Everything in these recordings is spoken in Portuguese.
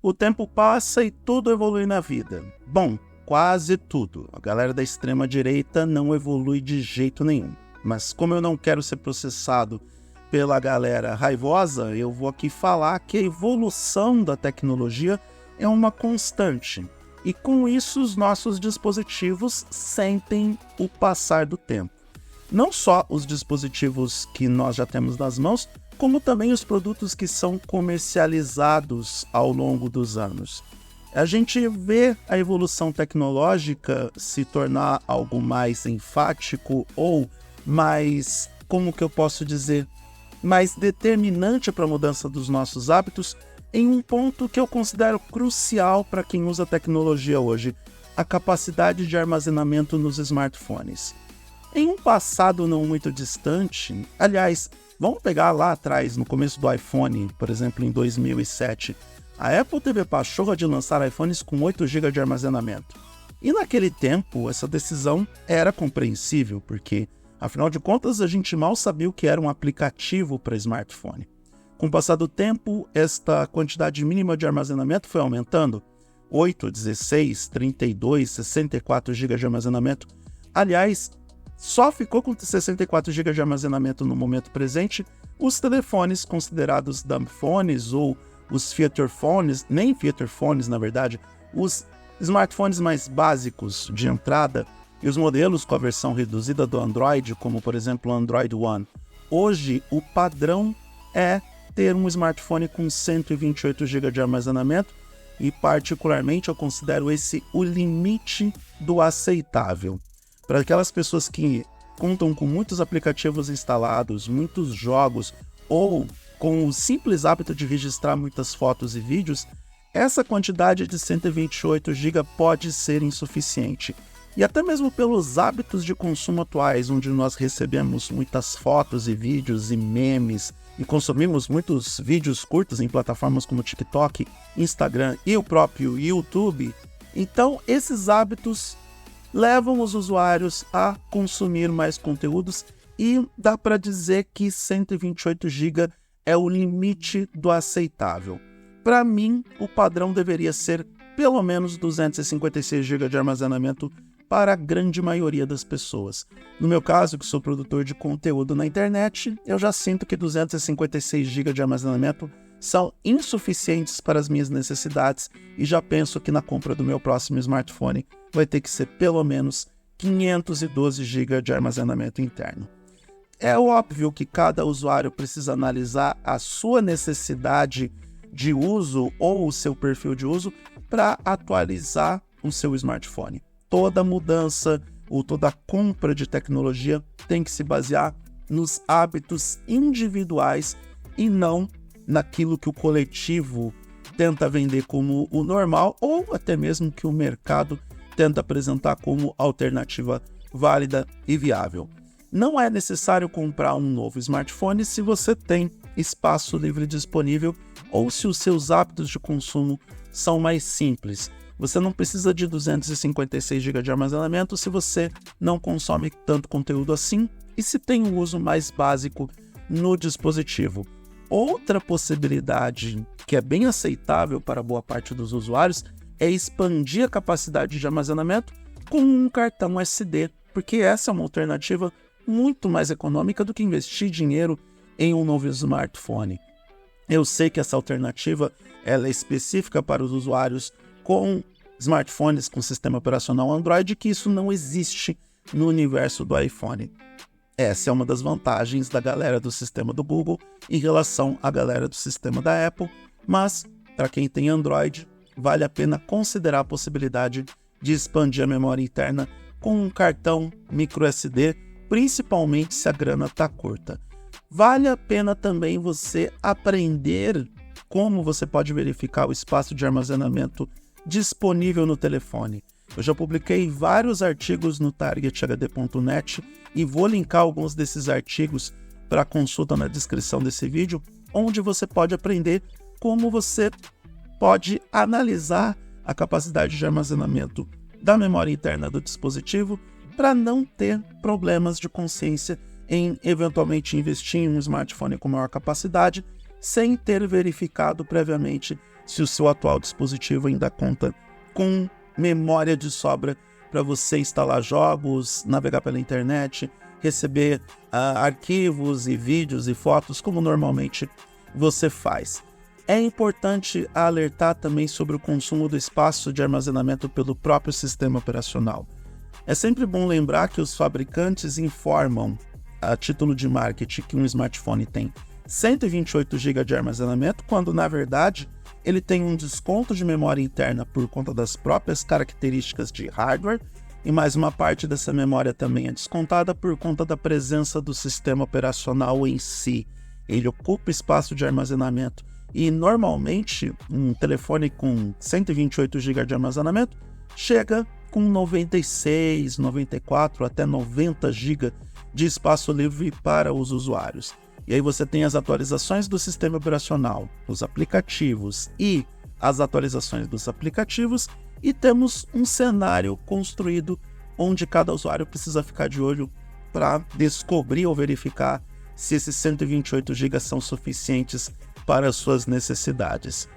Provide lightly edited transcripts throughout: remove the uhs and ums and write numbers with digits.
O tempo passa e tudo evolui na vida. Bom, quase tudo. A galera da extrema-direita não evolui de jeito nenhum. Mas como eu não quero ser processado pela galera raivosa, eu vou aqui falar que a evolução da tecnologia é uma constante. E com isso os nossos dispositivos sentem o passar do tempo. Não só os dispositivos que nós já temos nas mãos, como também os produtos que são comercializados ao longo dos anos. A gente vê a evolução tecnológica se tornar algo mais enfático ou mais, como que eu posso dizer, mais determinante para a mudança dos nossos hábitos em um ponto que eu considero crucial para quem usa tecnologia hoje, a capacidade de armazenamento nos smartphones. Em um passado não muito distante, aliás, vamos pegar lá atrás, no começo do iPhone, por exemplo, em 2007, a Apple teve a pachorra de lançar iPhones com 8 GB de armazenamento. E naquele tempo, essa decisão era compreensível, porque, afinal de contas, a gente mal sabia o que era um aplicativo para smartphone. Com o passar do tempo, esta quantidade mínima de armazenamento foi aumentando. 8, 16, 32, 64 GB de armazenamento. Aliás, só ficou com 64 GB de armazenamento no momento presente os telefones considerados dumb phones ou os feature phones, nem feature phones na verdade, os smartphones mais básicos de entrada e os modelos com a versão reduzida do Android, como por exemplo o Android One. Hoje o padrão é ter um smartphone com 128 GB de armazenamento e particularmente eu considero esse o limite do aceitável. Para aquelas pessoas que contam com muitos aplicativos instalados, muitos jogos ou com o simples hábito de registrar muitas fotos e vídeos, essa quantidade de 128 GB pode ser insuficiente. E até mesmo pelos hábitos de consumo atuais, onde nós recebemos muitas fotos e vídeos e memes e consumimos muitos vídeos curtos em plataformas como TikTok, Instagram e o próprio YouTube, então esses hábitos levam os usuários a consumir mais conteúdos e dá para dizer que 128 GB é o limite do aceitável. Para mim, o padrão deveria ser pelo menos 256 GB de armazenamento para a grande maioria das pessoas. No meu caso, que sou produtor de conteúdo na internet, eu já sinto que 256 GB de armazenamento são insuficientes para as minhas necessidades e já penso que na compra do meu próximo smartphone vai ter que ser pelo menos 512 GB de armazenamento interno. É óbvio que cada usuário precisa analisar a sua necessidade de uso ou o seu perfil de uso para atualizar o seu smartphone. Toda mudança ou toda compra de tecnologia tem que se basear nos hábitos individuais e não naquilo que o coletivo tenta vender como o normal ou até mesmo que o mercado tenta apresentar como alternativa válida e viável. Não é necessário comprar um novo smartphone se você tem espaço livre disponível ou se os seus hábitos de consumo são mais simples. Você não precisa de 256 GB de armazenamento se você não consome tanto conteúdo assim e se tem um uso mais básico no dispositivo. Outra possibilidade que é bem aceitável para boa parte dos usuários é expandir a capacidade de armazenamento com um cartão SD, porque essa é uma alternativa muito mais econômica do que investir dinheiro em um novo smartphone. Eu sei que essa alternativa ela é específica para os usuários com smartphones com sistema operacional Android, que isso não existe no universo do iPhone. Essa é uma das vantagens da galera do sistema do Google em relação à galera do sistema da Apple, mas para quem tem Android, vale a pena considerar a possibilidade de expandir a memória interna com um cartão microSD, principalmente se a grana está curta. Vale a pena também você aprender como você pode verificar o espaço de armazenamento disponível no telefone. Eu já publiquei vários artigos no targethd.net e vou linkar alguns desses artigos para consulta na descrição desse vídeo, onde você pode aprender como você pode analisar a capacidade de armazenamento da memória interna do dispositivo para não ter problemas de consciência em eventualmente investir em um smartphone com maior capacidade sem ter verificado previamente se o seu atual dispositivo ainda conta com memória de sobra para você instalar jogos, navegar pela internet, receber arquivos e vídeos e fotos como normalmente você faz. É importante alertar também sobre o consumo do espaço de armazenamento pelo próprio sistema operacional. É sempre bom lembrar que os fabricantes informam, a título de marketing, que um smartphone tem 128 GB de armazenamento, quando na verdade ele tem um desconto de memória interna por conta das próprias características de hardware, e mais uma parte dessa memória também é descontada por conta da presença do sistema operacional em si. Ele ocupa espaço de armazenamento. E normalmente um telefone com 128 GB de armazenamento chega com 96, 94 até 90 GB de espaço livre para os usuários. E aí você tem as atualizações do sistema operacional, os aplicativos e as atualizações dos aplicativos, e temos um cenário construído onde cada usuário precisa ficar de olho para descobrir ou verificar se esses 128 GB são suficientes para suas necessidades.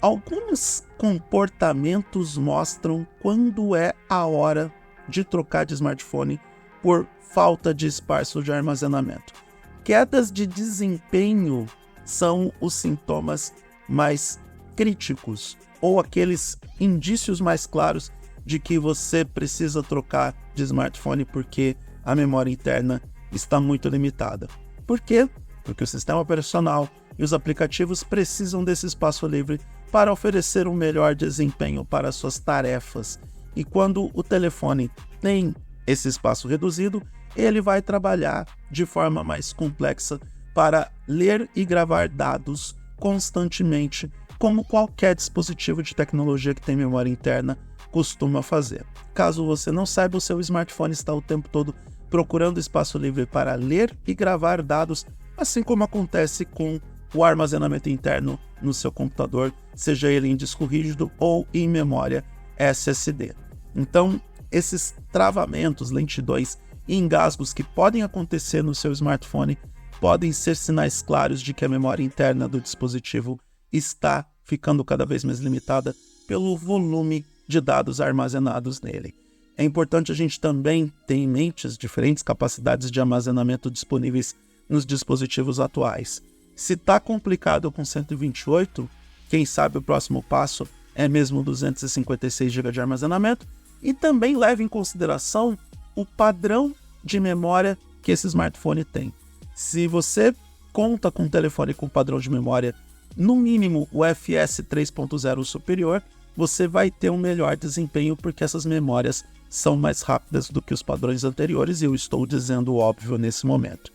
Alguns comportamentos mostram quando é a hora de trocar de smartphone por falta de espaço de armazenamento. Quedas de desempenho são os sintomas mais críticos ou aqueles indícios mais claros de que você precisa trocar de smartphone porque a memória interna está muito limitada. Por quê? Porque o sistema operacional e os aplicativos precisam desse espaço livre para oferecer um melhor desempenho para suas tarefas. E quando o telefone tem esse espaço reduzido, ele vai trabalhar de forma mais complexa para ler e gravar dados constantemente, como qualquer dispositivo de tecnologia que tem memória interna costuma fazer. Caso você não saiba, o seu smartphone está o tempo todo procurando espaço livre para ler e gravar dados, assim como acontece com o armazenamento interno no seu computador, seja ele em disco rígido ou em memória SSD. Então, esses travamentos, lentidões e engasgos que podem acontecer no seu smartphone podem ser sinais claros de que a memória interna do dispositivo está ficando cada vez mais limitada pelo volume de dados armazenados nele. É importante a gente também ter em mente as diferentes capacidades de armazenamento disponíveis nos dispositivos atuais. Se está complicado com 128, quem sabe o próximo passo é mesmo 256 GB de armazenamento, e também leve em consideração o padrão de memória que esse smartphone tem. Se você conta com um telefone com padrão de memória, no mínimo o UFS 3.0 superior, você vai ter um melhor desempenho porque essas memórias são mais rápidas do que os padrões anteriores, e eu estou dizendo o óbvio nesse momento.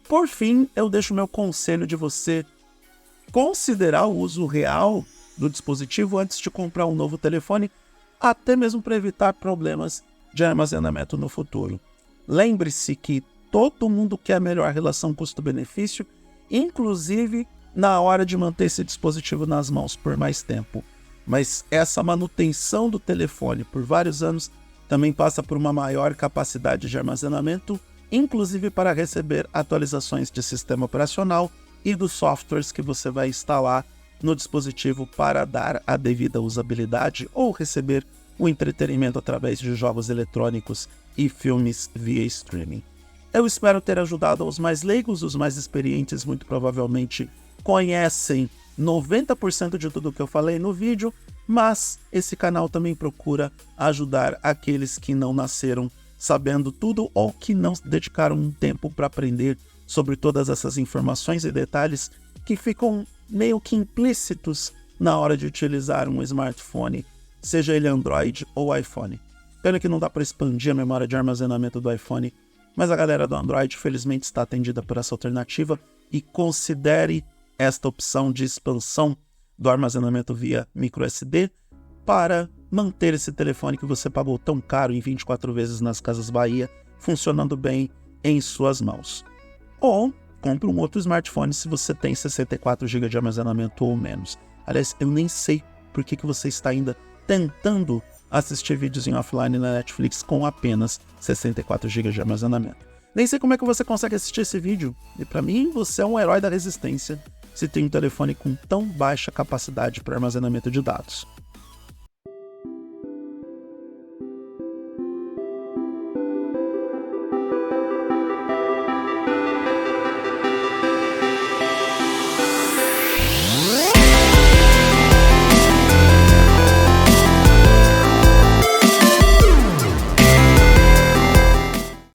Por fim, eu deixo meu conselho de você considerar o uso real do dispositivo antes de comprar um novo telefone, até mesmo para evitar problemas de armazenamento no futuro. Lembre-se que todo mundo quer a melhor relação custo-benefício, inclusive na hora de manter esse dispositivo nas mãos por mais tempo. Mas essa manutenção do telefone por vários anos também passa por uma maior capacidade de armazenamento, inclusive para receber atualizações de sistema operacional e dos softwares que você vai instalar no dispositivo para dar a devida usabilidade ou receber o entretenimento através de jogos eletrônicos e filmes via streaming. Eu espero ter ajudado aos mais leigos. Os mais experientes muito provavelmente conhecem 90% de tudo que eu falei no vídeo, mas esse canal também procura ajudar aqueles que não nasceram sabendo tudo ou que não dedicaram um tempo para aprender sobre todas essas informações e detalhes que ficam meio que implícitos na hora de utilizar um smartphone, seja ele Android ou iPhone. Pena que não dá para expandir a memória de armazenamento do iPhone, mas a galera do Android felizmente está atendida por essa alternativa, e considere esta opção de expansão do armazenamento via microSD para manter esse telefone que você pagou tão caro em 24 vezes nas Casas Bahia funcionando bem em suas mãos. Ou compre um outro smartphone se você tem 64 GB de armazenamento ou menos. Aliás, eu nem sei por que você está ainda tentando assistir vídeos em offline na Netflix com apenas 64 GB de armazenamento. Nem sei como é que você consegue assistir esse vídeo, e para mim você é um herói da resistência, se tem um telefone com tão baixa capacidade para armazenamento de dados.